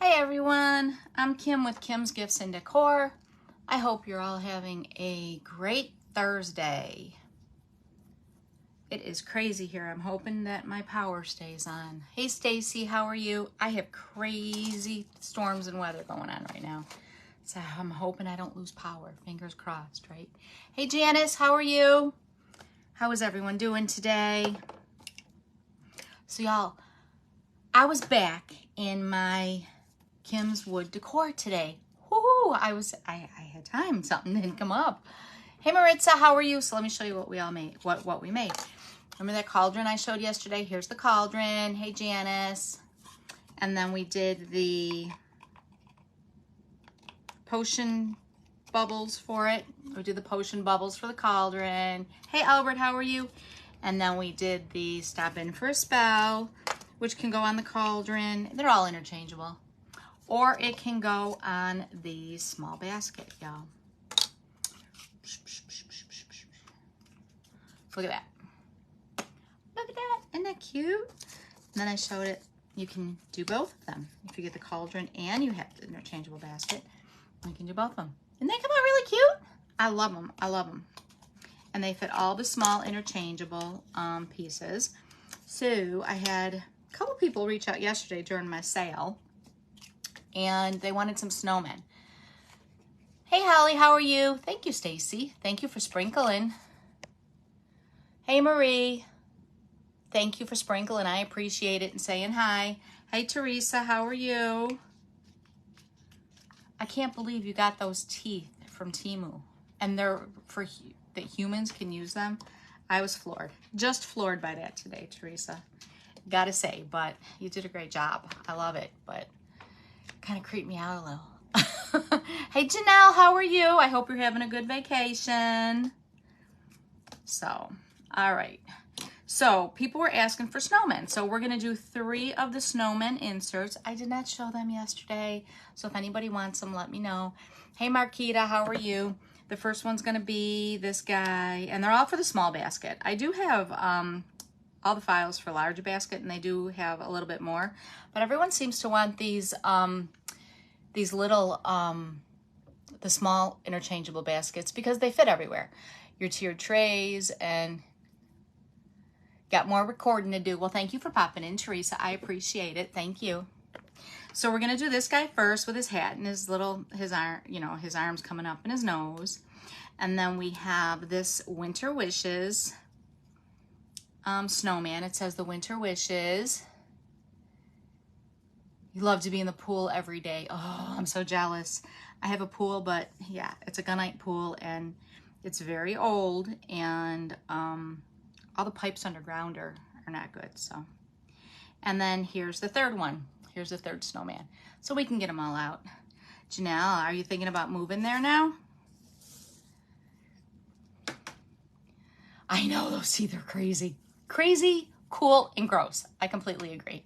Hi everyone, I'm Kim with Kim's Gifts and Decor. I hope you're all having a great Thursday. It is crazy here. I'm hoping that my power stays on. Hey Stacy, how are you? I have crazy storms and weather going on right now. So I'm hoping I don't lose power. Fingers crossed, right? Hey Janice, how are you? How is everyone doing today? So y'all, I was back in my Kim's Wood Decor today. Woohoo! I had time. Something didn't come up. Hey Maritza, how are you? So let me show you what we all made. What we made. Remember that cauldron I showed yesterday? Here's the cauldron. Hey Janice. And then we did the potion bubbles for it. We did the potion bubbles for the cauldron. Hey Albert, how are you? And then we did the stop in for a spell, which can go on the cauldron. They're all interchangeable. Or it can go on the small basket, y'all. Look at that. Look at that. Isn't that cute? And then I showed it. You can do both of them. If you get the cauldron and you have the interchangeable basket, you can do both of them. And they come out really cute. I love them. I love them. And they fit all the small interchangeable pieces. So I had a couple people reach out yesterday during my sale. And they wanted some snowmen. Hey Holly, how are you? Thank you, Stacy. Thank you for sprinkling. Hey Marie. Thank you for sprinkling. I appreciate it and saying hi. Hey Teresa, how are you? I can't believe you got those teeth from Temu. And they're for that humans can use them. I was floored. Just floored by that today, Teresa. Gotta say, but you did a great job. I love it, but kind of creeped me out a little. Hey Janelle, how are you? I hope you're having a good vacation. So, all right. So people were asking for snowmen. So we're gonna do 3 of the snowmen inserts. I did not show them yesterday. So if anybody wants them, let me know. Hey Marquita, how are you? The first one's gonna be this guy, and they're all for the small basket. I do have all the files for large basket, and they do have a little bit more, but everyone seems to want these little the small interchangeable baskets because they fit everywhere. Your tiered trays, and got more recording to do. Well, thank you for popping in, Teresa. I appreciate it. Thank you. So we're gonna do this guy first with his hat and his arm, you know, his arms coming up and his nose, and then we have this Winter Wishes snowman. It says the Winter Wishes. You love to be in the pool every day. Oh, I'm so jealous. I have a pool, but yeah, it's a gunite pool and it's very old, and all the pipes underground are not good. So, and then here's the third one. Here's the third snowman. So we can get them all out. Janelle, are you thinking about moving there now? I know those teeth are crazy. Crazy, cool, and gross. I completely agree.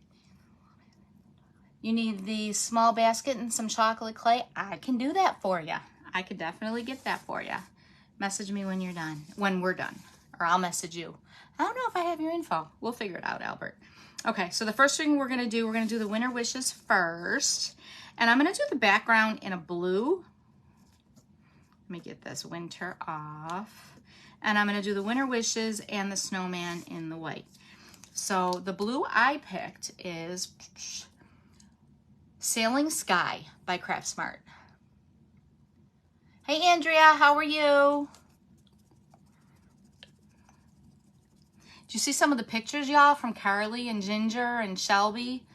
You need the small basket and some chocolate clay? I can do that for you. I could definitely get that for you. Message me when you're done, when we're done, or I'll message you. I don't know if I have your info. We'll figure it out, Albert. Okay, so the first thing we're gonna do the Winter Wishes first. And I'm gonna do the background in a blue. Let me get this winter off. And I'm gonna do the Winter Wishes and the snowman in the white. So the blue I picked is Sailing Sky by Craft Smart. Hey Andrea, how are you? Did you see some of the pictures, y'all, from Carly and Ginger and Shelby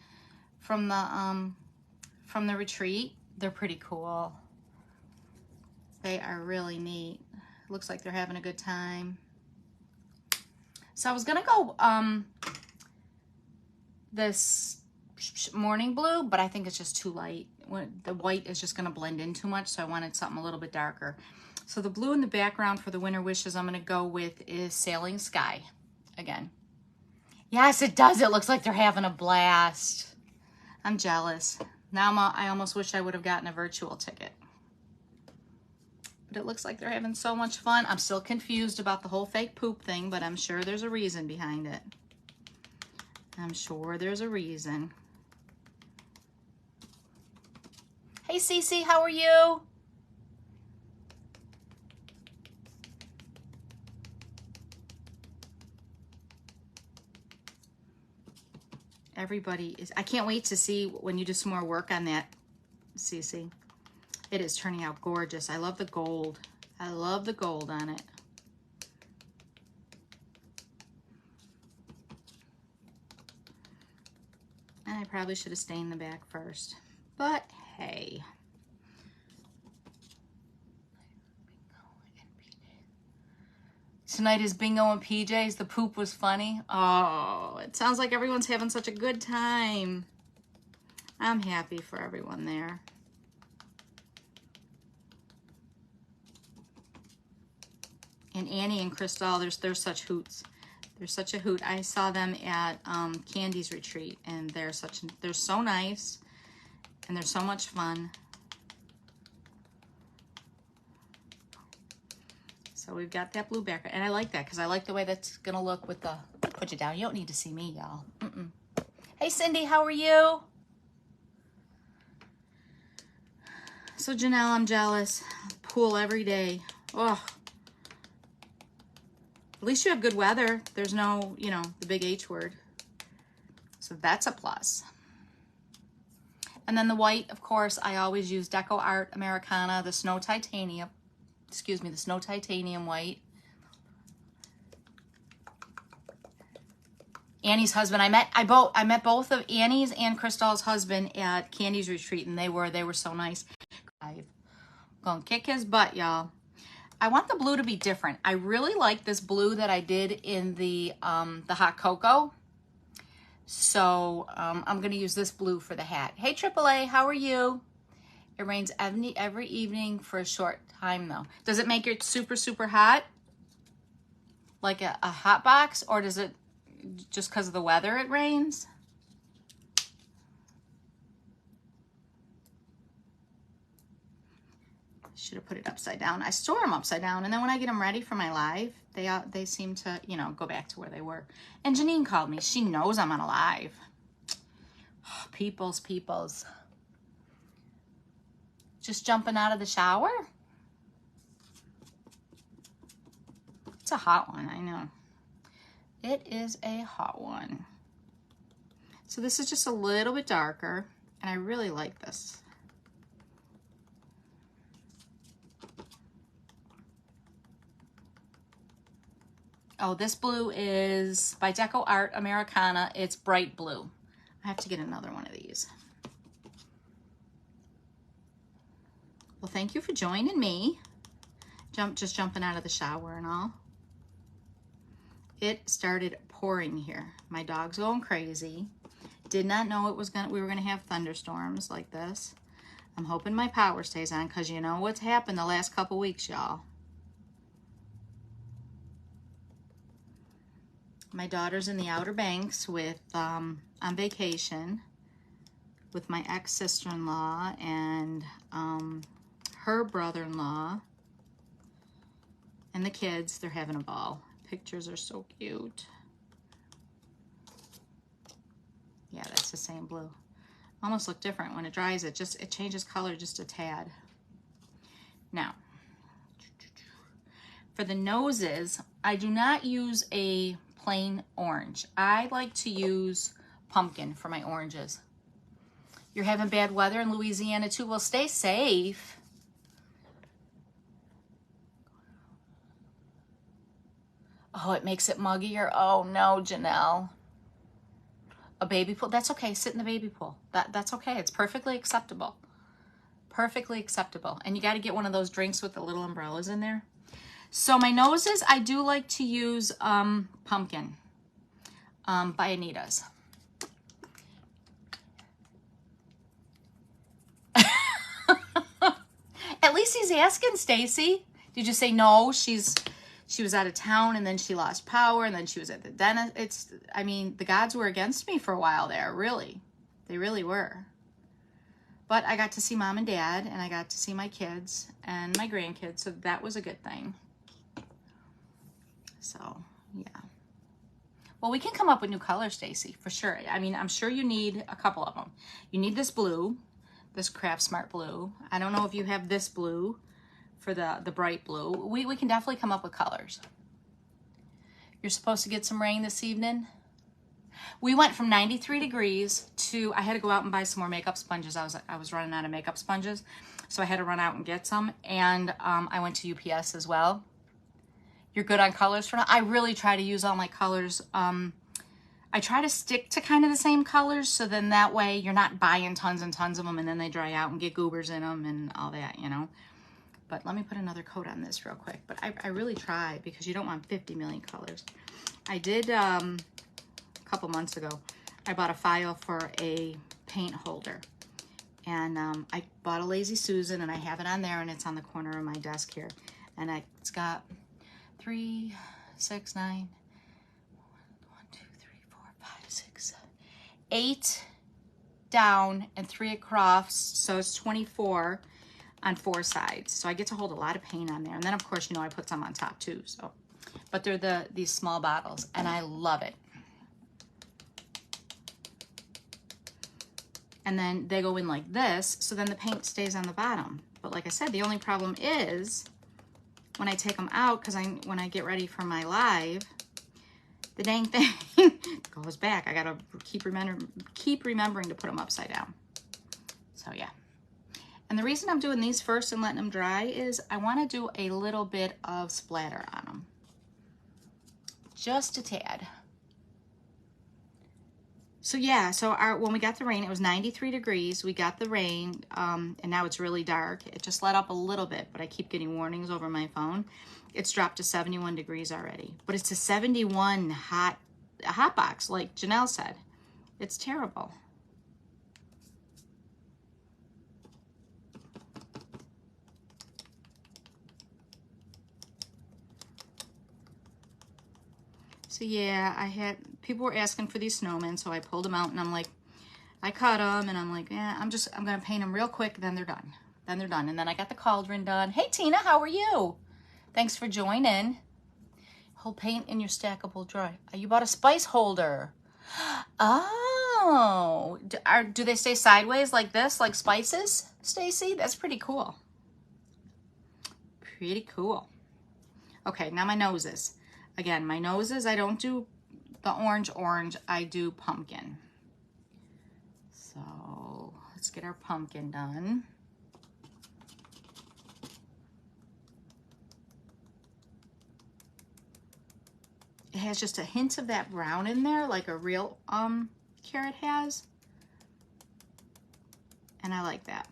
from the retreat? They're pretty cool. They are really neat. Looks like they're having a good time. So I was gonna go this morning blue, but I think it's just too light. The white is just gonna blend in too much, so I wanted something a little bit darker. So the blue in the background for the Winter Wishes I'm gonna go with is Sailing Sky again. Yes, it does. It looks like they're having a blast. I'm jealous. Now I almost wish I would have gotten a virtual ticket. But it looks like they're having so much fun. I'm still confused about the whole fake poop thing, but I'm sure there's a reason behind it. I'm sure there's a reason. Hey, Cece, how are you? Everybody is, I can't wait to see when you do some more work on that, Cece. It is turning out gorgeous. I love the gold. I love the gold on it. And I probably should have stained the back first, but hey. Tonight is bingo and PJs. The poop was funny. Oh, it sounds like everyone's having such a good time. I'm happy for everyone there. And Annie and Crystal, they're such hoots. They're such a hoot. I saw them at Candy's retreat, and they're so nice, and they're so much fun. So we've got that blue background, and I like that because I like the way that's gonna look with the, put you down. You don't need to see me, y'all. Hey, Cindy, how are you? So Janelle, I'm jealous. Pool every day. Oh. At least you have good weather. There's no, you know, the big H word. So that's a plus. And then the white, of course, I always use Deco Art Americana, the Snow Titanium. Excuse me, the Snow Titanium white. Annie's husband, I met both of Annie's and Crystal's husband at Candy's retreat, and they were so nice. I'm gonna kick his butt, y'all. I want the blue to be different. I really like this blue that I did in the hot cocoa. So I'm gonna use this blue for the hat. Hey, AAA, how are you? It rains every evening for a short time though. Does it make it super, super hot? Like a hot box, or does it just because of the weather it rains? Should have put it upside down. I store them upside down, and then when I get them ready for my live, they seem to, you know, go back to where they were. And Janine called me. She knows I'm on a live. Oh, peoples. Just jumping out of the shower? It's a hot one, I know. It is a hot one. So this is just a little bit darker, and I really like this. Oh, this blue is by Deco Art Americana. It's bright blue. I have to get another one of these. Well, thank you for joining me. Just jumping out of the shower and all. It started pouring here. My dog's going crazy. Did not know we were gonna have thunderstorms like this. I'm hoping my power stays on, because you know what's happened the last couple weeks, y'all. My daughter's in the Outer Banks with on vacation with my ex-sister-in-law and her brother-in-law and the kids. They're having a ball. Pictures are so cute. Yeah, that's the same blue. Almost look different when it dries. It changes color just a tad. Now, for the noses, I do not use a plain orange. I like to use pumpkin for my oranges. You're having bad weather in Louisiana too? Well, stay safe. Oh, it makes it muggier. Oh no, Janelle. A baby pool? That's okay. Sit in the baby pool. That's okay. It's perfectly acceptable. Perfectly acceptable. And you got to get one of those drinks with the little umbrellas in there. So my noses, I do like to use Pumpkin by Anita's. At least he's asking, Stacy. Did you say no? She was out of town, and then she lost power, and then she was at the dentist. I mean, the gods were against me for a while there, really. They really were. But I got to see mom and dad, and I got to see my kids and my grandkids, so that was a good thing. So, yeah. Well, we can come up with new colors, Stacy, for sure. I mean, I'm sure you need a couple of them. You need this blue, this Craft Smart blue. I don't know if you have this blue for the bright blue. We can definitely come up with colors. You're supposed to get some rain this evening. We went from 93 degrees to, I had to go out and buy some more makeup sponges. I was running out of makeup sponges, so I had to run out and get some. And I went to UPS as well. You're good on colors for now? I really try to use all my colors. I try to stick to kind of the same colors, so then that way you're not buying tons and tons of them and then they dry out and get goobers in them and all that, you know. But let me put another coat on this real quick. But I really try, because you don't want 50 million colors. I did, a couple months ago, I bought a file for a paint holder. And I bought a Lazy Susan, and I have it on there, and it's on the corner of my desk here. And it's got 3, 6, 9, 1, 2, 3, 4, 5, 6, 7, 8 down and 3 across. So it's 24 on 4 sides. So I get to hold a lot of paint on there. And then, of course, you know, I put some on top too. So, but they're these small bottles, and I love it. And then they go in like this, so then the paint stays on the bottom. But like I said, the only problem is when I take them out, because when I get ready for my live, the dang thing goes back. I gotta keep remembering to put them upside down. So yeah. And the reason I'm doing these first and letting them dry is I want to do a little bit of splatter on them. Just a tad. So yeah, so when we got the rain, it was 93 degrees. We got the rain, and now it's really dark. It just let up a little bit, but I keep getting warnings over my phone. It's dropped to 71 degrees already. But it's a 71 hot box, like Janelle said. It's terrible. So yeah, people were asking for these snowmen, so I pulled them out, and I'm like, I cut them, and I'm like, I'm gonna paint them real quick, then they're done. And then I got the cauldron done. Hey Tina, how are you? Thanks for joining. Hold paint in your stackable drawer. You bought a spice holder. Oh, do they stay sideways like this, like spices, Stacy? That's pretty cool. Pretty cool. Okay, now my noses. Again, my noses, I don't do the orange, I do pumpkin. So let's get our pumpkin done. It has just a hint of that brown in there, like a real carrot has. And I like that.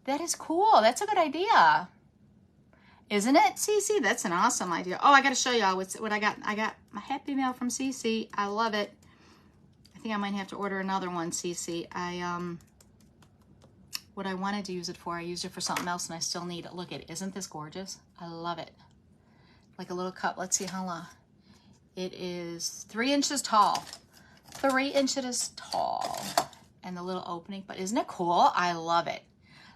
That is cool. That's a good idea. Isn't it, Cece? That's an awesome idea. Oh, I got to show y'all what I got. I got my Happy Mail from Cece. I love it. I think I might have to order another one, Cece. What I wanted to use it for, I used it for something else, and I still need it. Look at it. Isn't this gorgeous? I love it. Like a little cup. Let's see how long. It is 3 inches tall. 3 inches tall. And the little opening. But isn't it cool? I love it.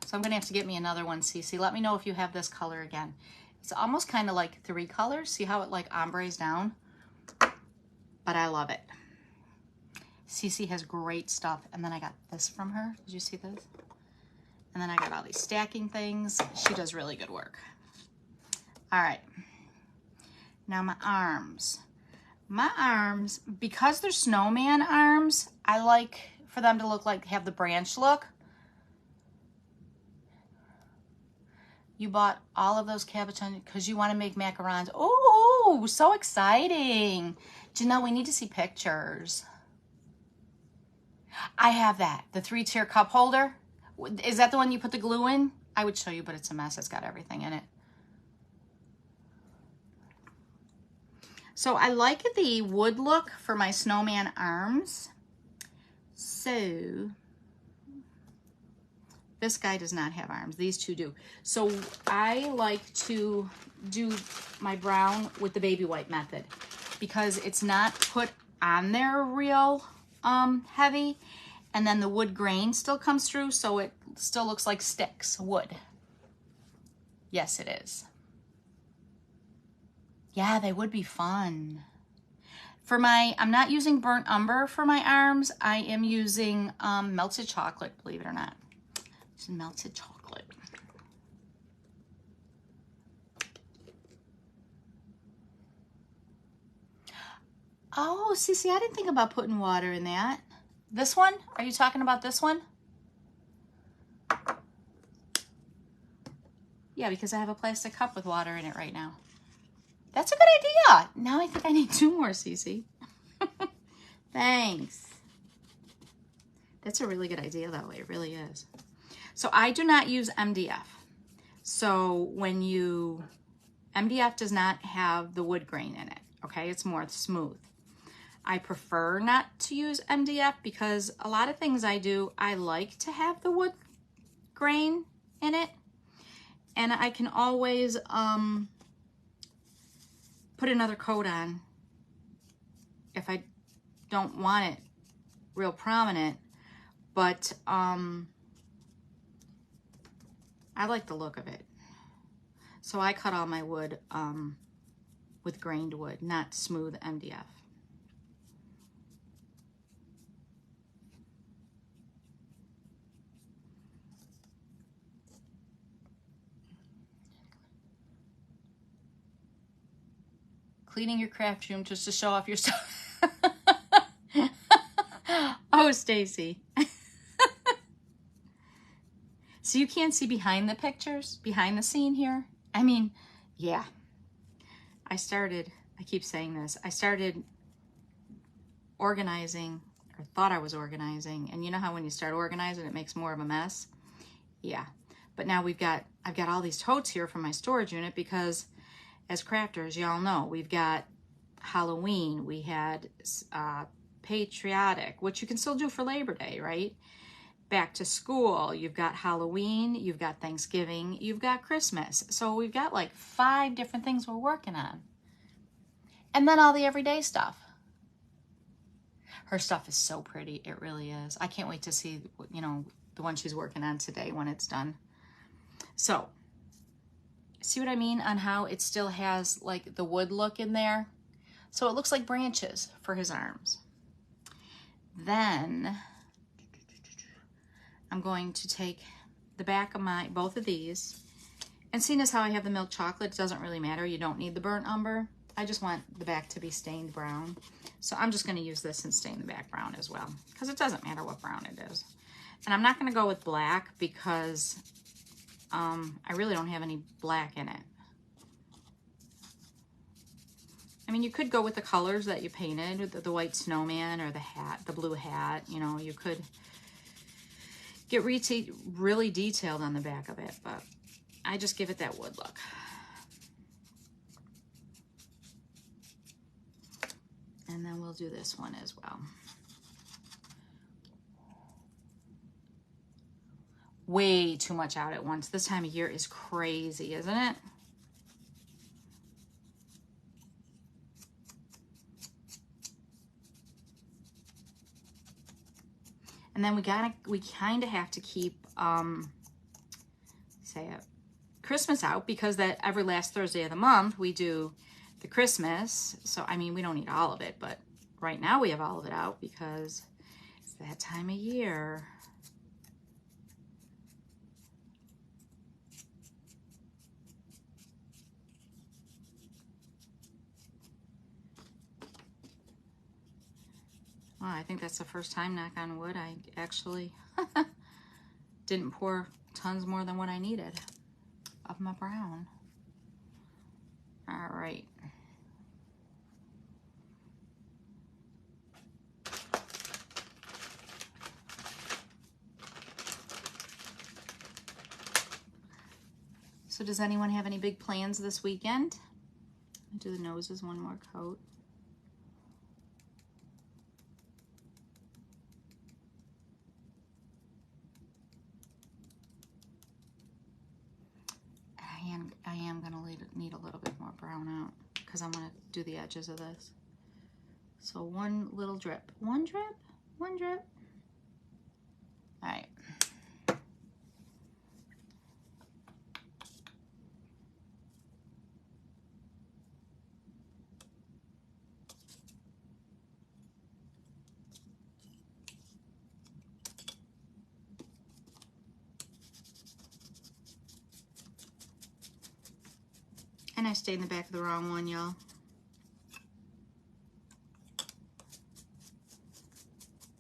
So I'm going to have to get me another one, Cece. Let me know if you have this color again. It's almost kind of like 3 colors. See how it like ombres down? But I love it. Cece has great stuff. And then I got this from her. Did you see this? And then I got all these stacking things. She does really good work. All right. Now my arms. My arms, because they're snowman arms, I like for them to look like, have the branch look. You bought all of those cabbage because you want to make macarons. Oh, so exciting. Janelle, we need to see pictures. I have that. The 3-tier cup holder. Is that the one you put the glue in? I would show you, but it's a mess. It's got everything in it. So I like the wood look for my snowman arms. So this guy does not have arms. These two do. So I like to do my brown with the baby white method because it's not put on there real heavy. And then the wood grain still comes through, so it still looks like sticks, wood. Yes, it is. Yeah, they would be fun. For my, I'm not using burnt umber for my arms. I am using melted chocolate, believe it or not. Some melted chocolate. Oh, Cece, I didn't think about putting water in that. This one? Are you talking about this one? Yeah, because I have a plastic cup with water in it right now. That's a good idea. Now I think I need 2 more, Cece. Thanks. That's a really good idea, though. It really is. So I do not use MDF. So when you, MDF does not have the wood grain in it, okay? It's more smooth. I prefer not to use MDF because a lot of things I do, I like to have the wood grain in it. And I can always put another coat on if I don't want it real prominent. But I like the look of it. So I cut all my wood with grained wood, not smooth MDF. Cleaning your craft room just to show off your stuff. Oh, Stacy. So you can't see behind the pictures, behind the scene here? I mean, yeah. I keep saying this, I started organizing, or thought I was organizing, and you know how when you start organizing, it makes more of a mess? Yeah. But now I've got all these totes here from my storage unit because as crafters, y'all know, we've got Halloween, we had patriotic, which you can still do for Labor Day, right? Back to school, you've got Halloween, you've got Thanksgiving, you've got Christmas. So we've got like 5 different things we're working on. And then all the everyday stuff. Her stuff is so pretty, it really is. I can't wait to see, you know, the one she's working on today when it's done. So, see what I mean on how it still has like the wood look in there? So it looks like branches for his arms. Then I'm going to take the back of both of these, and seeing as how I have the milk chocolate, it doesn't really matter. You don't need the burnt umber. I just want the back to be stained brown. So I'm just going to use this and stain the back brown as well, because it doesn't matter what brown it is. And I'm not going to go with black because I really don't have any black in it. I mean, you could go with the colors that you painted, with the white snowman or the hat, the blue hat. You know, you could get really detailed on the back of it, but I just give it that wood look. And then we'll do this one as well. Way too much out at once. This time of year is crazy, isn't it? And then we kind of have to keep Christmas out, because that every last Thursday of the month we do the Christmas. So I mean, we don't need all of it, but right now we have all of it out because it's that time of year. Well, I think that's the first time, knock on wood, I actually didn't pour tons more than what I needed of my brown. All right. So does anyone have any big plans this weekend? I'll do the noses one more coat. I am gonna need a little bit more brown out because I'm gonna do the edges of this. So one little drip, one drip, one drip. All right. And I stayed in the back of the wrong one, y'all.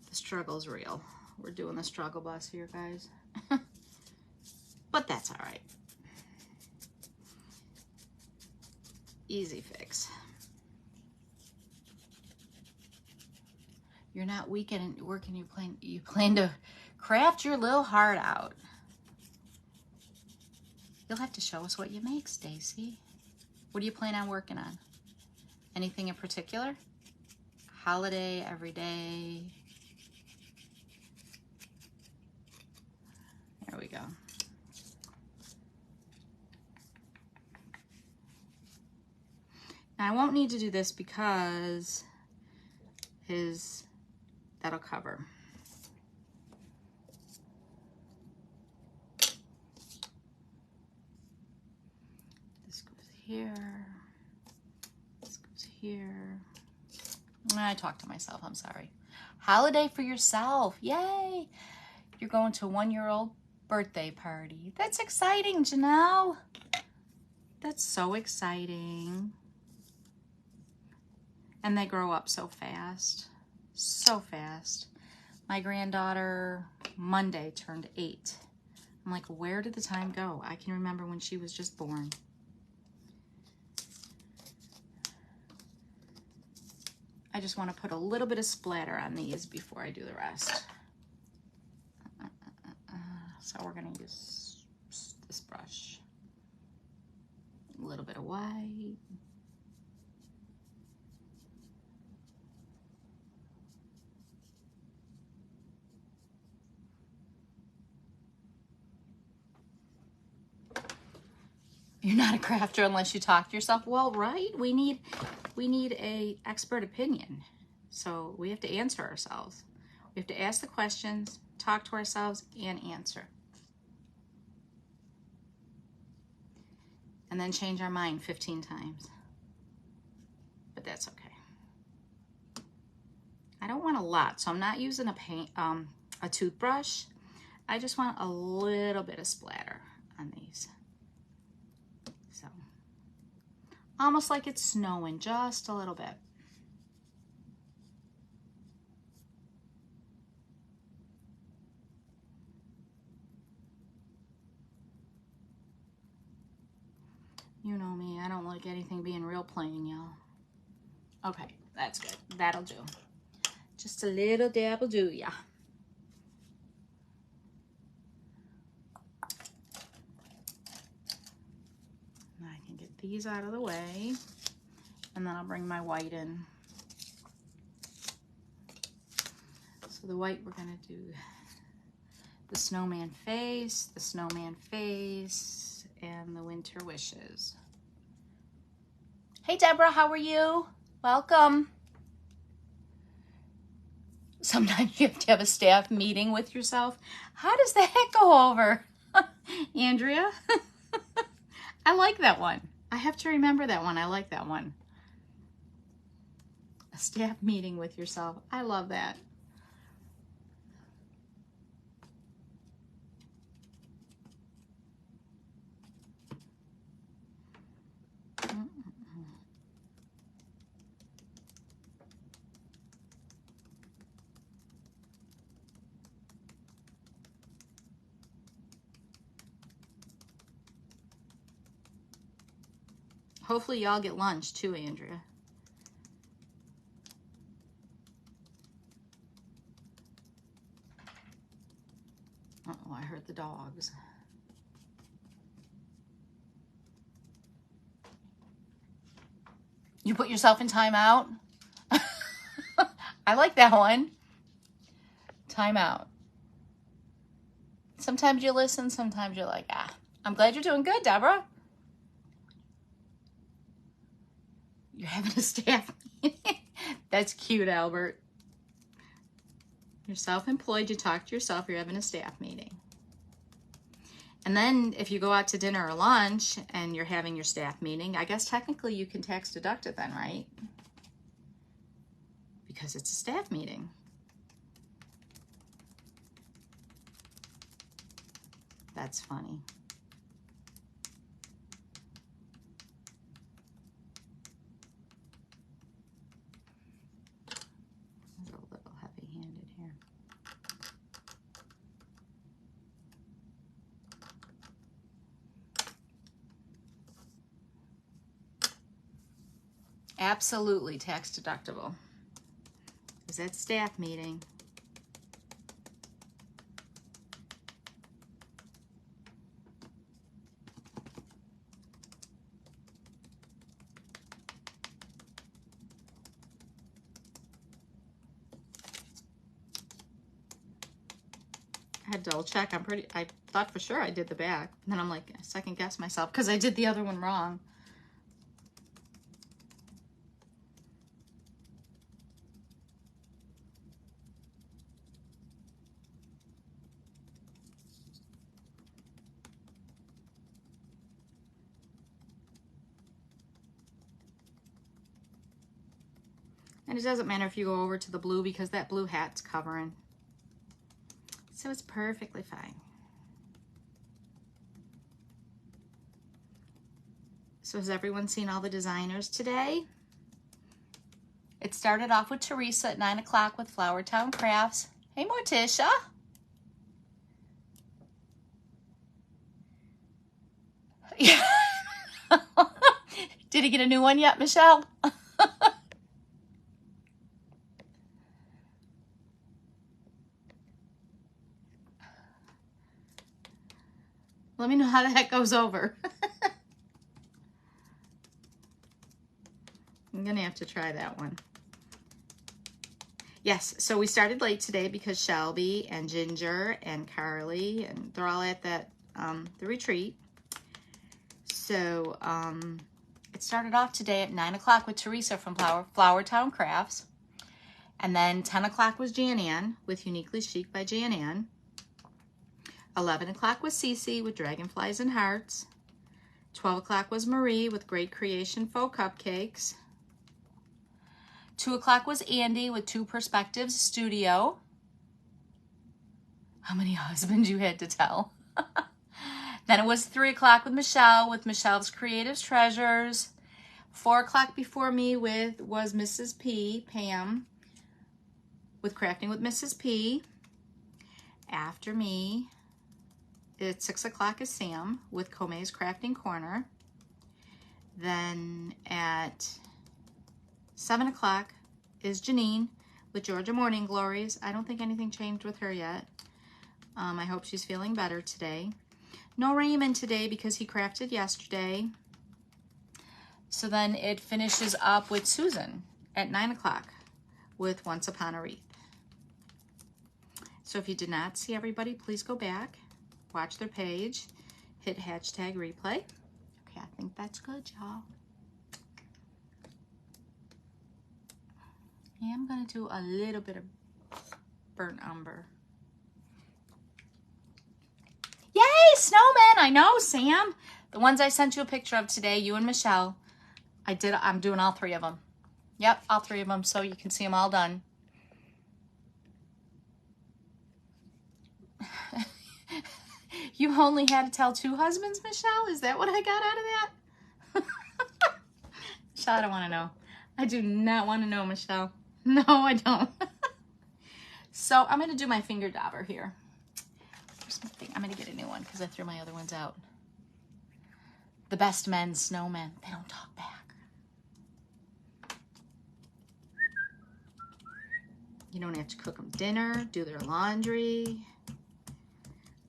The struggle's real. We're doing the struggle bus here, guys. But that's all right. Easy fix. You're not weekend working, you plan to craft your little heart out. You'll have to show us what you make, Stacy. What do you plan on working on? Anything in particular? Holiday, every day. There we go. Now I won't need to do this because that'll cover. This goes here. This goes here. I talked to myself, I'm sorry. Holiday for yourself, yay! You're going to a 1-year-old birthday party. That's exciting, Janelle. That's so exciting. And they grow up so fast, so fast. My granddaughter, Monday, turned 8. I'm like, where did the time go? I can remember when she was just born. I just want to put a little bit of splatter on these before I do the rest. So we're going to use this brush. A little bit of white. You're not a crafter unless you talk to yourself. Well, right? We need a expert opinion. So we have to answer ourselves. We have to ask the questions, talk to ourselves, and answer. And then change our mind 15 times. But that's okay. I don't want a lot, so I'm not using a toothbrush. I just want a little bit of splatter on these. So, almost like it's snowing, just a little bit. You know me, I don't like anything being real plain, y'all. Okay, that's good. That'll do. Just a little dab will do, yeah. I can get these out of the way, and then I'll bring my white in. So the white, we're gonna do the snowman face, and the winter wishes. Hey Deborah, how are you? Welcome. Sometimes you have to have a staff meeting with yourself. How does that go over? Andrea? I like that one. I have to remember that one. I like that one. A staff meeting with yourself. I love that. Hopefully y'all get lunch too, Andrea. Uh-oh, I heard the dogs. You put yourself in timeout? I like that one. Timeout. Sometimes you listen, sometimes you're like, ah. I'm glad you're doing good, Deborah. You're having a staff meeting. That's cute, Albert. You're self-employed, you talk to yourself, you're having a staff meeting. And then if you go out to dinner or lunch and you're having your staff meeting, I guess technically you can tax deduct it then, right? Because it's a staff meeting. That's funny. Absolutely tax deductible. It was at staff meeting. I had to double check. I thought for sure I did the back. And then I'm like, I second guess myself because I did the other one wrong. And it doesn't matter if you go over to the blue because that blue hat's covering. So it's perfectly fine. So has everyone seen all the designers today? It started off with Teresa at 9 o'clock with Flower Town Crafts. Hey, Morticia. Yeah. Did he get a new one yet, Michelle? Let me know how that goes over. I'm gonna have to try that one. Yes, so we started late today because Shelby and Ginger and Carly, and they're all at that the retreat. So it started off today at 9 o'clock with Teresa from Flower Town Crafts. And then 10 o'clock was Jan Ann with Uniquely Chic by Jan Ann. 11 o'clock was Cece with Dragonflies and Hearts. 12 o'clock was Marie with Great Creation Faux Cupcakes. 2 o'clock was Andy with Two Perspectives Studio. How many husbands you had to tell? Then it was 3 o'clock with Michelle with Michelle's Creative Treasures. 4 o'clock before me was Mrs. P, Pam, with Crafting with Mrs. P. After me, at 6 o'clock is Sam with Kome's Crafting Corner. Then at 7 o'clock is Janine with Georgia Morning Glories. I don't think anything changed with her yet. I hope she's feeling better today. No Raymond today because he crafted yesterday. So then it finishes up with Susan at 9 o'clock with Once Upon a Wreath. So if you did not see everybody, please go back, watch their page, hit hashtag replay. Okay, I think that's good, y'all. Yeah, I'm gonna do a little bit of burnt umber. Yay, snowmen! I know, Sam. The ones I sent you a picture of today, you and Michelle. I'm doing all 3 of them. Yep, all 3 of them, so you can see them all done. You only had to tell 2 husbands, Michelle? Is that what I got out of that? Michelle, I don't want to know. I do not want to know, Michelle. No, I don't. So I'm going to do my finger dauber here. I'm going to get a new one because I threw my other ones out. The Best Men Snowmen. They don't talk back. You don't have to cook them dinner, do their laundry,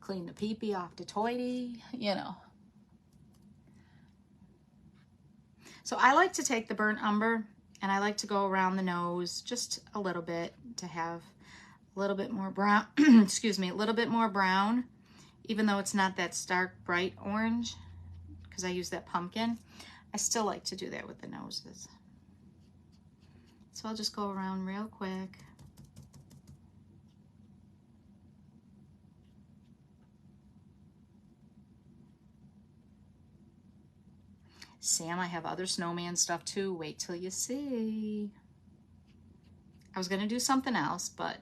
clean the pee-pee off the toity, you know. So I like to take the burnt umber and I like to go around the nose just a little bit to have a little bit more brown, excuse me, a little bit more brown, even though it's not that stark bright orange, because I use that pumpkin. I still like to do that with the noses. So I'll just go around real quick. Sam, I have other snowman stuff too. Wait till you see. I was gonna do something else, but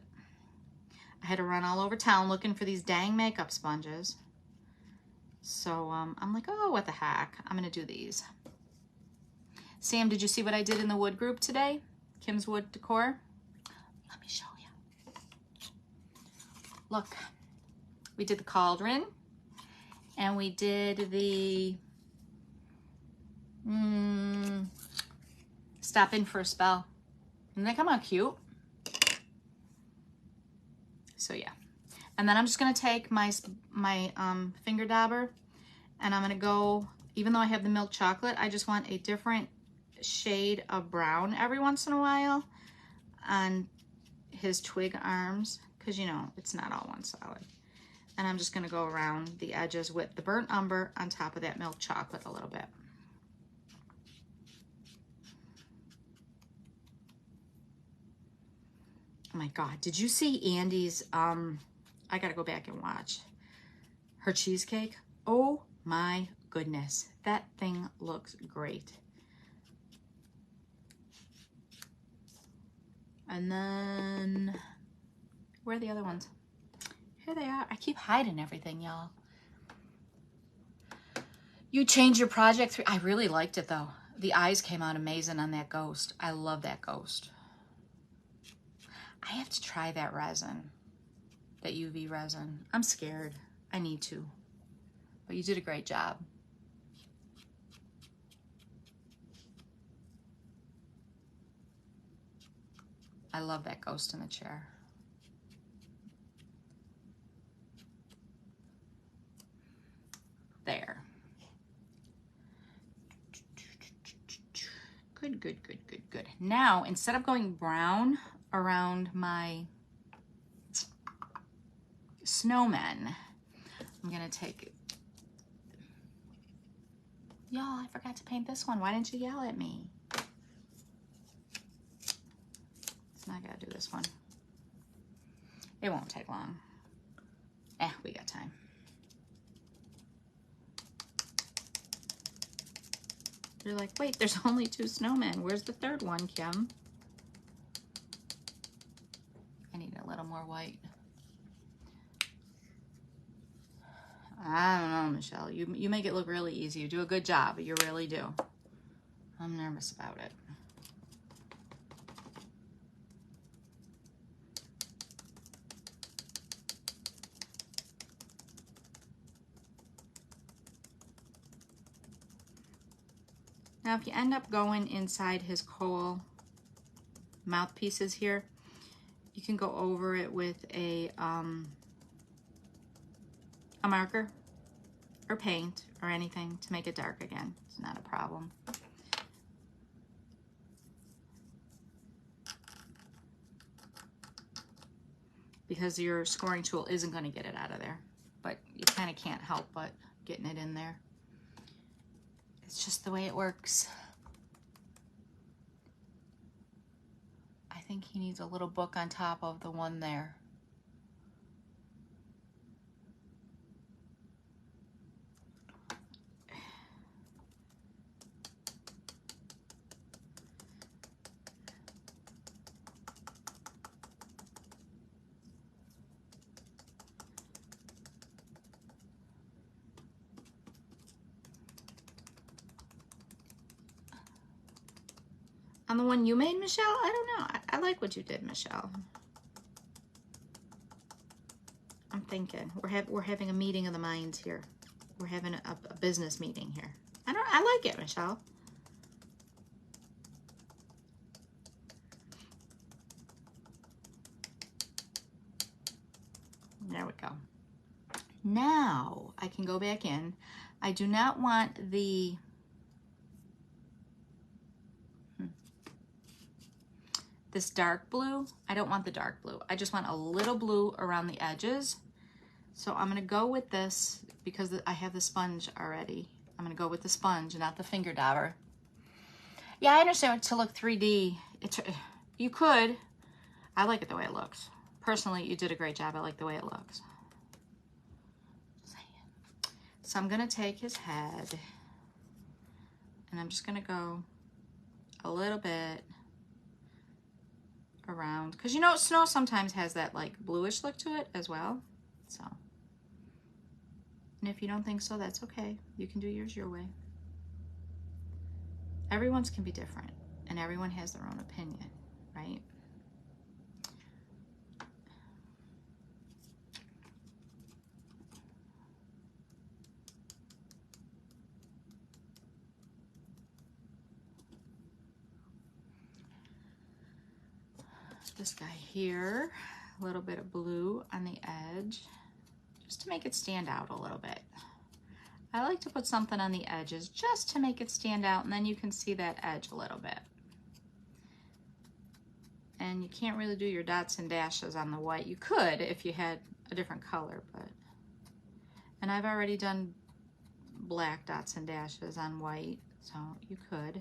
I had to run all over town looking for these dang makeup sponges. So I'm like, oh, what the heck? I'm gonna do these. Sam, did you see what I did in the wood group today? Kim's Wood Decor. Let me show you. Look, we did the cauldron and we did the stop in for a spell. And they come out cute. So yeah. And then I'm just gonna take my finger dauber, and I'm gonna go, even though I have the milk chocolate, I just want a different shade of brown every once in a while on his twig arms, because you know, it's not all one solid. And I'm just gonna go around the edges with the burnt umber on top of that milk chocolate a little bit. Oh my God, did you see Andy's, I gotta go back and watch her cheesecake? Oh my goodness, that thing looks great. And then, where are the other ones? Here they are. I keep hiding everything, y'all. You changed your project through. I really liked it though. The eyes came out amazing on that ghost. I love that ghost. I have to try that resin, that UV resin. I'm scared. I need to. But you did a great job. I love that ghost in the chair. There. Good, good, good, good, good. Now, instead of going brown around my snowmen, I'm gonna take, y'all, I forgot to paint this one. Why didn't you yell at me? So I gotta do this one. It won't take long. We got time. You're like, wait, there's only 2 snowmen. Where's the third one, Kim? I need a little more white. I don't know, Michelle. You make it look really easy. You do a good job. You really do. I'm nervous about it. Now, if you end up going inside his coal mouthpieces here, you can go over it with a marker or paint or anything to make it dark again. It's not a problem. Because your scoring tool isn't going to get it out of there, but you kind of can't help but getting it in there. It's just the way it works. I think he needs a little book on top of the one there. On the one you made, Michelle? I don't know. I like what you did, Michelle. I'm thinking we're having a meeting of the minds here. We're having a business meeting here. I like it, Michelle. There we go. Now I can go back in. I do not want the this dark blue. I don't want the dark blue. I just want a little blue around the edges. So I'm gonna go with this because I have the sponge already. I'm gonna go with the sponge, not the finger dauber. Yeah, I understand it to look 3D. You could. I like it the way it looks. Personally, you did a great job. I like the way it looks. So I'm gonna take his head and I'm just gonna go a little bit around, because you know snow sometimes has that like bluish look to it as well. So, and if you don't think so, that's okay. You can do yours your way. Everyone's can be different and everyone has their own opinion, right? this guy here, a little bit of blue on the edge, just to make it stand out a little bit. I like to put something on the edges just to make it stand out, and then you can see that edge a little bit. And you can't really do your dots and dashes on the white. You could if you had a different color, but, and I've already done black dots and dashes on white, so you could.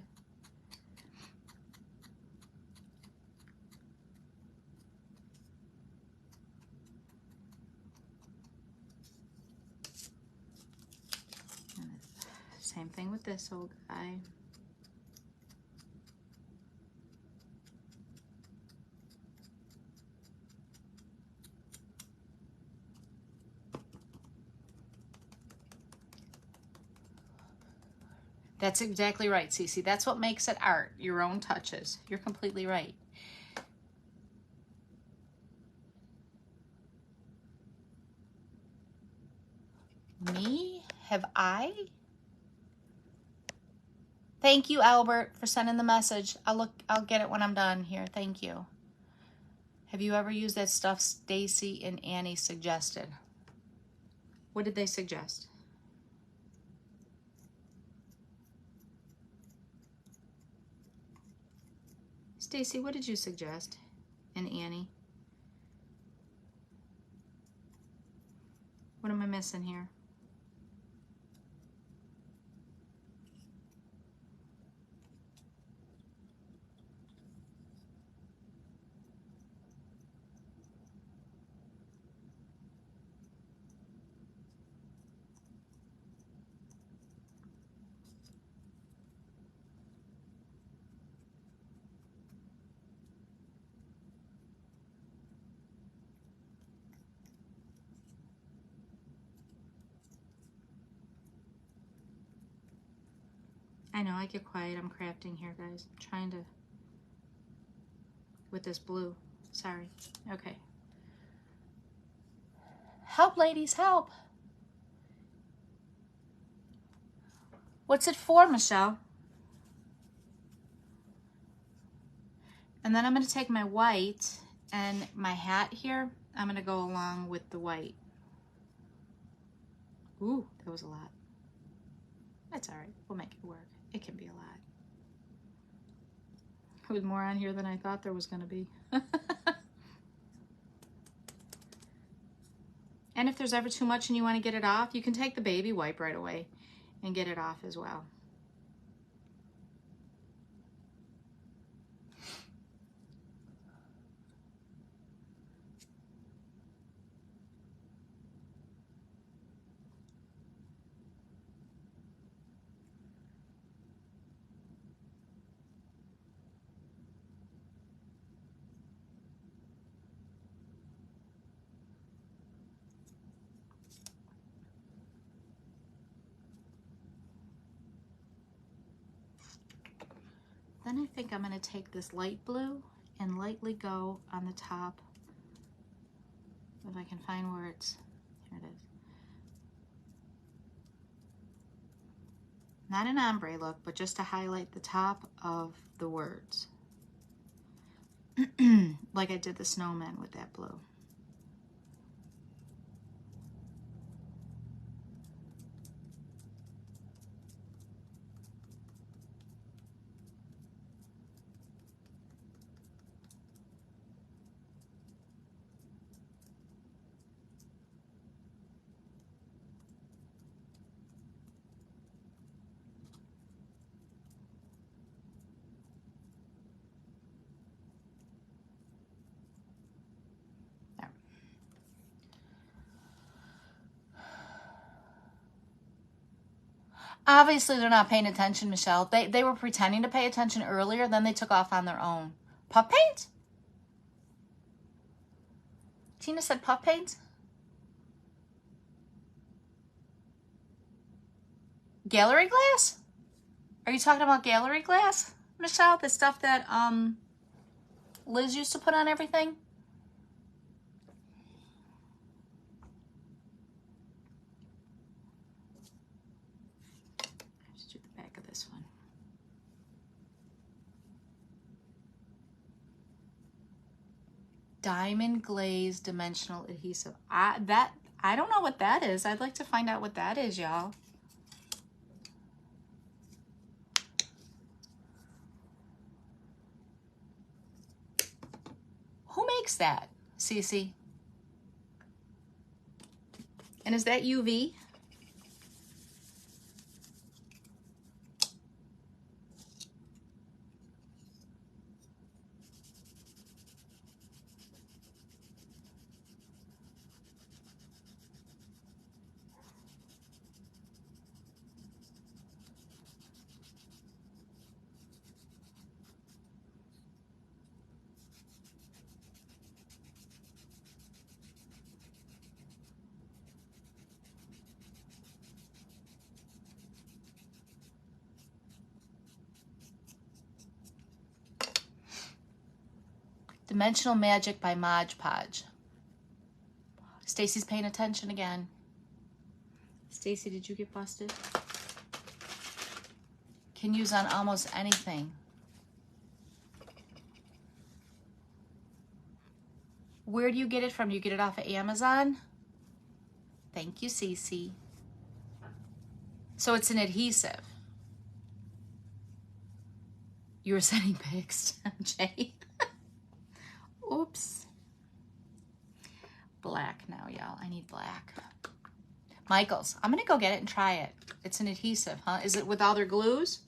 Same thing with this old guy. That's exactly right, Cece. That's what makes it art, your own touches. You're completely right. Me? Have I? Thank you, Albert, for sending the message. I'll get it when I'm done here. Thank you. Have you ever used that stuff Stacy and Annie suggested? What did they suggest? Stacy, what did you suggest? And Annie? What am I missing here? I know, I get quiet. I'm crafting here, guys. I'm trying to, with this blue. Sorry. Okay. Help, ladies, help. What's it for, Michelle? And then I'm going to take my white and my hat here. I'm going to go along with the white. Ooh, that was a lot. That's all right. We'll make it work. It can be a lot. There was more on here than I thought there was going to be. And if there's ever too much and you want to get it off, you can take the baby wipe right away and get it off as well. Then I think I'm going to take this light blue and lightly go on the top. If I can find where it's, here it is. Not an ombre look, but just to highlight the top of the words. Like I did the snowman with that blue. Obviously, they're not paying attention, Michelle. They were pretending to pay attention earlier, then they took off on their own. Puff paint? Tina said puff paint? Gallery glass? Are you talking about gallery glass, Michelle? The stuff that Liz used to put on everything? Let's do the back of this one. Diamond Glaze Dimensional Adhesive. I don't know what that is. I'd like to find out what that is, y'all. Who makes that, Cece? And is that UV? Dimensional Magic by Mod Podge. Stacy's paying attention again. Stacy, did you get busted? Can use on almost anything. Where do you get it from? You get it off of Amazon? Thank you, Cece. So it's an adhesive. You were sending pics, Jay. Oops. Black now, y'all. I need black. Michael's. I'm going to go get it and try it. It's an adhesive, huh? Is it with all their glues?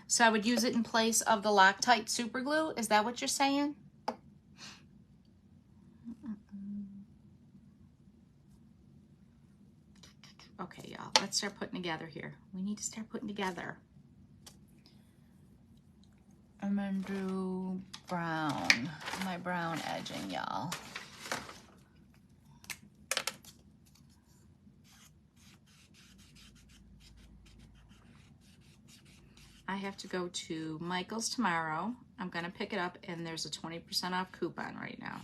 So I would use it in place of the Loctite super glue. Is that what you're saying? Okay, y'all. Let's start putting together here. We need to start putting together. I'm going to do brown. My brown edging, y'all. I have to go to Michael's tomorrow. I'm going to pick it up, and there's a 20% off coupon right now.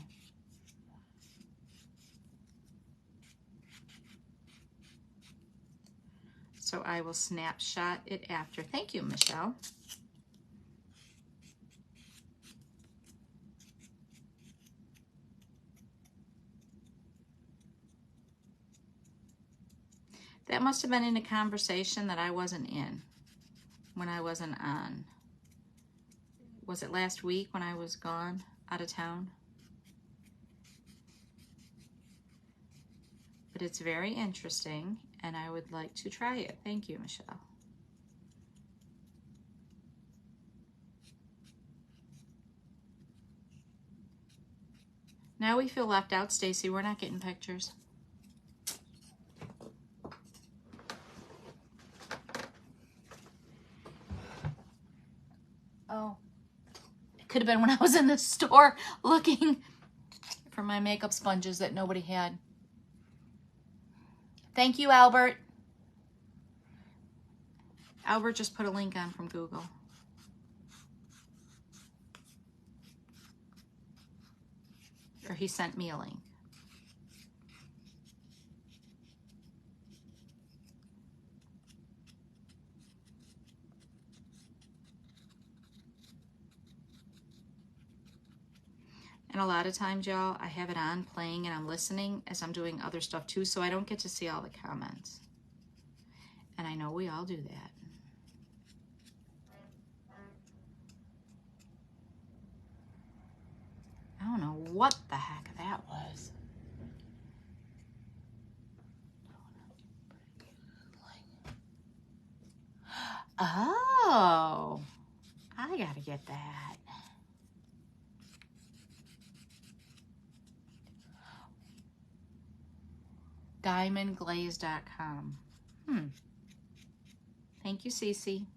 So I will snapshot it after. Thank you, Michelle. That must have been in a conversation that I wasn't in when I wasn't on. Was it last week when I was gone out of town? But it's very interesting, and I would like to try it. Thank you, Michelle. Now we feel left out, Stacy. We're not getting pictures. Oh, it could have been when I was in the store looking for my makeup sponges that nobody had. Thank you, Albert. Albert just put a link on from Google. Or he sent me a link. And a lot of times, y'all, I have it on playing and I'm listening as I'm doing other stuff too, so I don't get to see all the comments. And I know we all do that. I don't know what the heck that was. Oh, I gotta get that. diamondglaze.com. Thank you, Cece.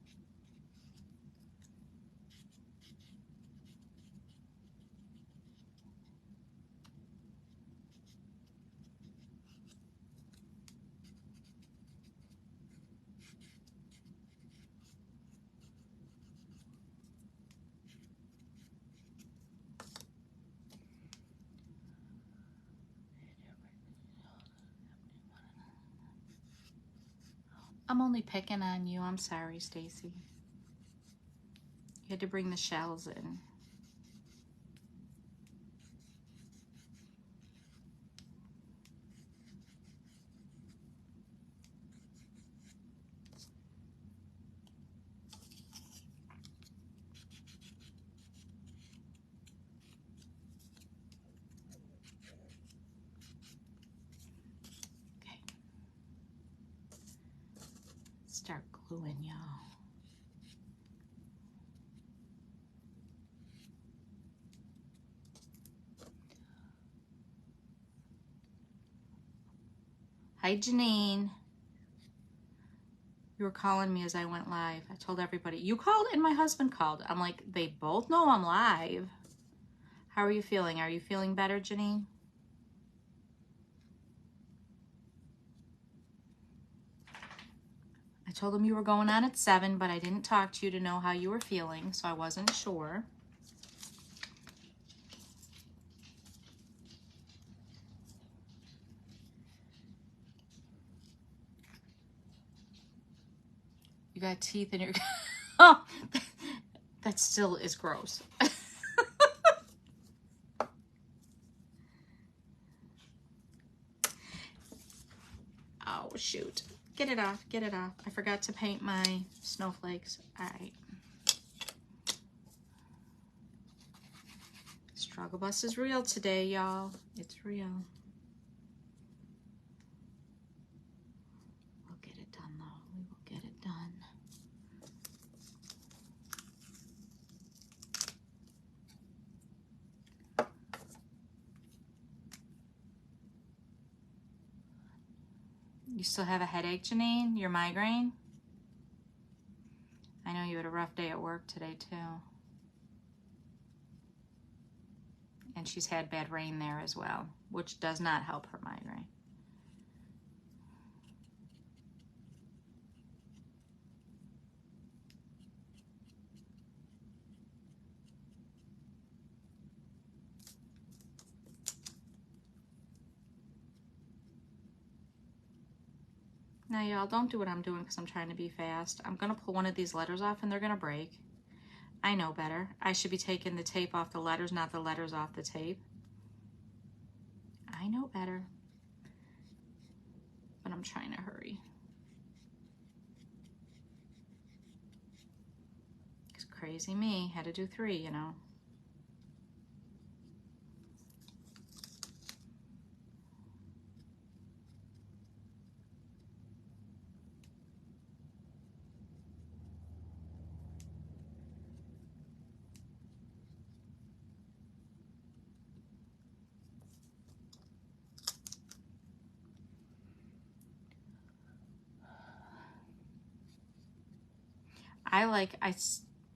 I'm only picking on you. I'm sorry, Stacy. You had to bring the shells in. Okay. Start gluing, y'all. Hi, Janine. You were calling me as I went live. I told everybody. You called and my husband called. I'm like, they both know I'm live. How are you feeling? Are you feeling better, Janine? I told them you were going on at 7, but I didn't talk to you to know how you were feeling, so I wasn't sure. You got teeth in your... Oh, that still is gross. Oh, shoot. Get it off. Get it off. I forgot to paint my snowflakes. All right. Struggle bus is real today, y'all. It's real. We'll get it done, though. We will get it done. You still have a headache, Janine? Your migraine? I know you had a rough day at work today, too. And she's had bad rain there as well, which does not help her migraine. Now, y'all, don't do what I'm doing because I'm trying to be fast. I'm going to pull one of these letters off and they're going to break. I know better. I should be taking the tape off the letters, not the letters off the tape. I know better. But I'm trying to hurry. It's crazy me. Had to do 3, you know.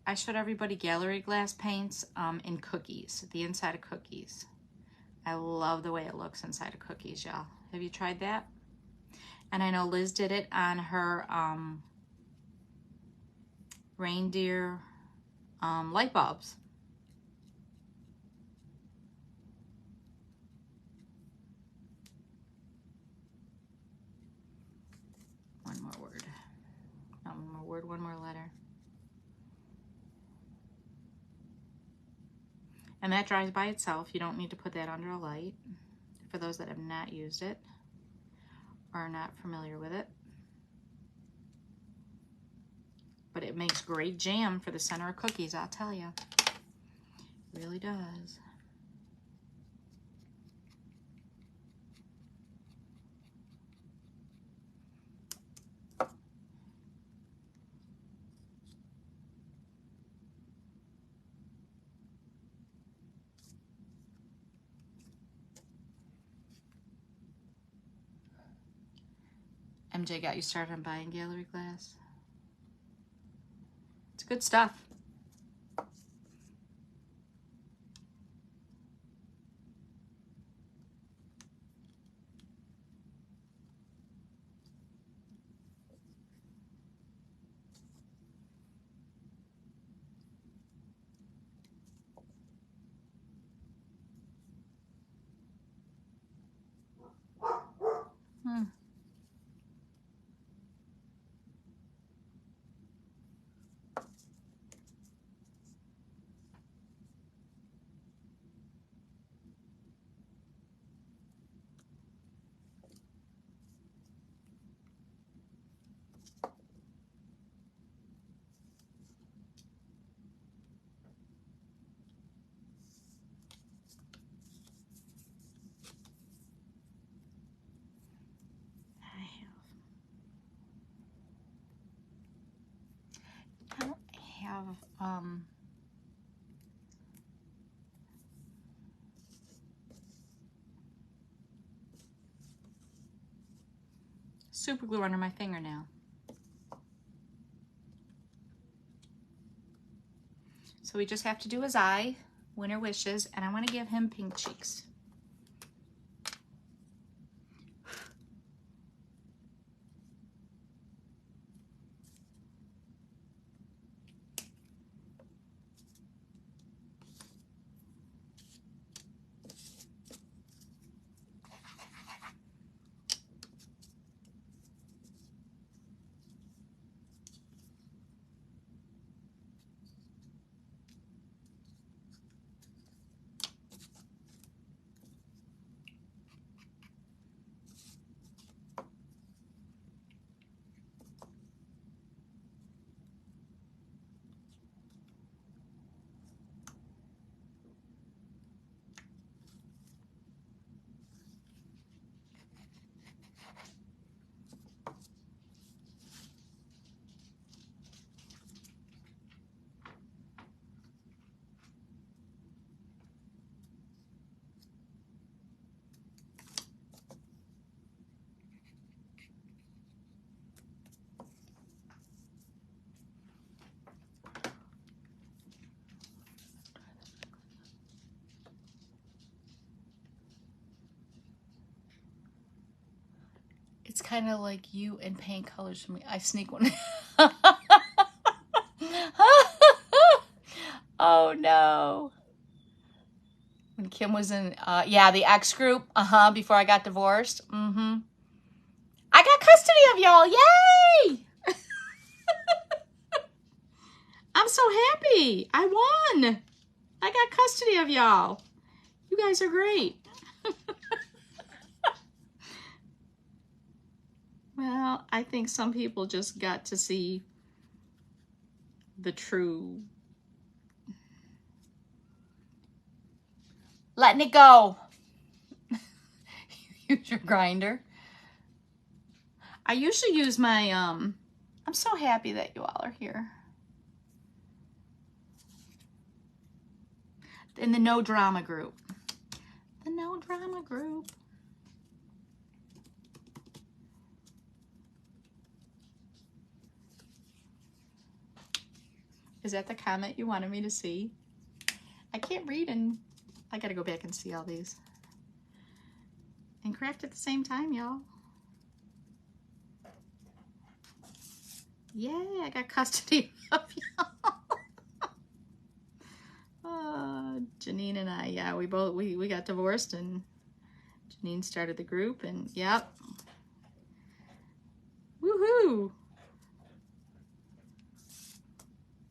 I showed everybody gallery glass paints in cookies, the inside of cookies. I love the way it looks inside of cookies, y'all. Have you tried that? And I know Liz did it on her reindeer light bulbs. One more word. Not one more word, one more letter. And that dries by itself. You don't need to put that under a light for those that have not used it or are not familiar with it. But it makes great jam for the center of cookies, I'll tell you. It really does. MJ got you started on buying gallery glass. It's good stuff. super glue under my fingernail. So we just have to do his eye, winter wishes, and I want to give him pink cheeks. It's kind of like you and paint colors for me. I sneak one. Oh no. When Kim was in, yeah, the X group, before I got divorced. I got custody of y'all, yay! I'm so happy. I won. I got custody of y'all. You guys are great. Well, I think some people just got to see the true. Letting it go. Use your grinder. I usually use my, I'm so happy that you all are here. In the no drama group. The no drama group. Is that the comment you wanted me to see? I can't read and I gotta go back and see all these. And craft at the same time, y'all. Yay, I got custody of y'all. Janine and I, yeah, we got divorced and Janine started the group and yep. Woohoo!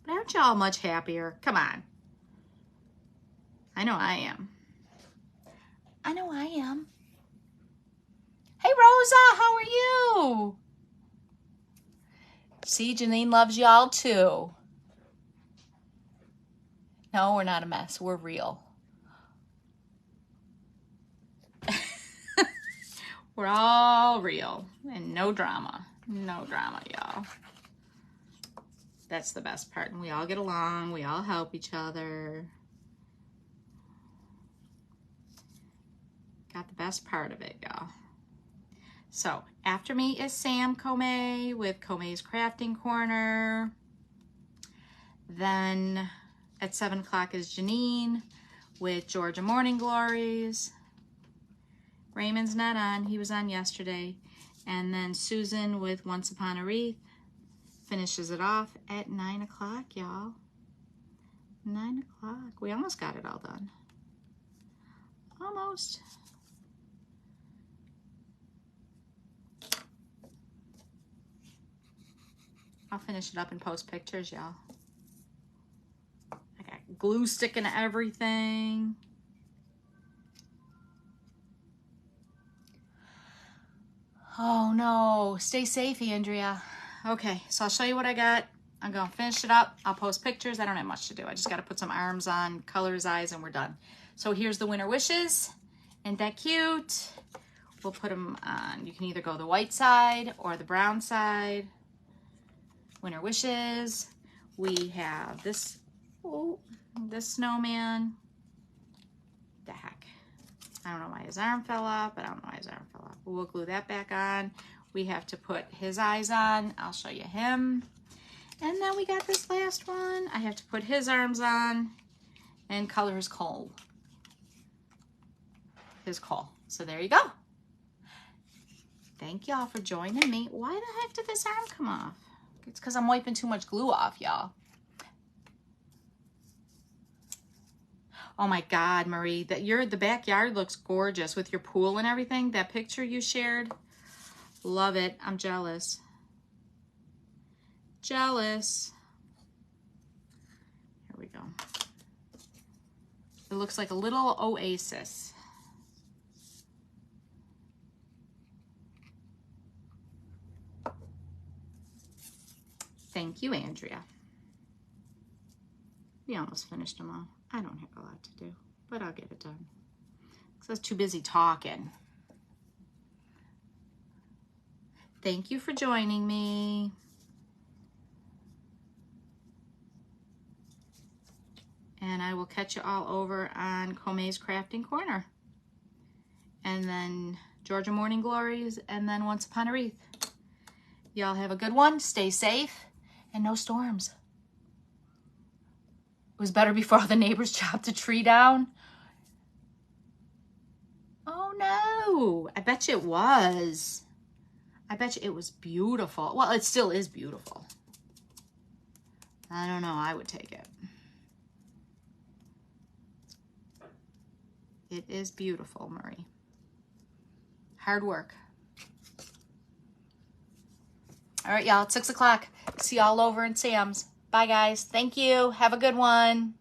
But aren't y'all much happier? Come on. I know I am. I know I am. Hey Rosa, how are you? See, Janine loves y'all too. No, we're not a mess. We're real. We're all real and no drama. No drama, y'all. That's the best part. And we all get along. We all help each other. Got the best part of it, y'all. So after me is Sam Comey with Comey's Crafting Corner. Then at 7 o'clock is Janine with Georgia Morning Glories. Raymond's not on. He was on yesterday. And then Susan with Once Upon a Wreath finishes it off at 9 o'clock, y'all. 9 o'clock. We almost got it all done. Almost. I'll finish it up and post pictures, y'all. I got glue sticking to everything. Oh no, stay safe, Andrea. Okay, so I'll show you what I got. I'm gonna finish it up. I'll post pictures. I don't have much to do. I just gotta put some arms on, color his eyes, and we're done. So here's the winter wishes. Ain't that cute? We'll put them on. You can either go the white side or the brown side. Winter wishes. We have this, oh, this snowman. The heck. I don't know why his arm fell off, but I don't know why his arm fell off. We'll glue that back on. We have to put his eyes on. I'll show you him. And then we got this last one. I have to put his arms on and color his coal. His coal. So there you go. Thank y'all for joining me. Why the heck did this arm come off? It's because I'm wiping too much glue off, y'all. Oh my God, Marie, the backyard looks gorgeous with your pool and everything. That picture you shared, love it. I'm jealous. Jealous. Here we go. It looks like a little oasis. Thank you, Andrea. We almost finished them all. I don't have a lot to do, but I'll get it done. Because I was too busy talking. Thank you for joining me. And I will catch you all over on Kome's Crafting Corner. And then Georgia Morning Glories, and then Once Upon a Wreath. Y'all have a good one. Stay safe, and no storms. It was better before all the neighbors chopped a tree down. Oh no, I bet you it was. I bet you it was beautiful. Well, it still is beautiful. I don't know, I would take it. It is beautiful, Marie. Hard work. All right, y'all, it's 6 o'clock. See y'all over in Sam's. Bye, guys. Thank you. Have a good one.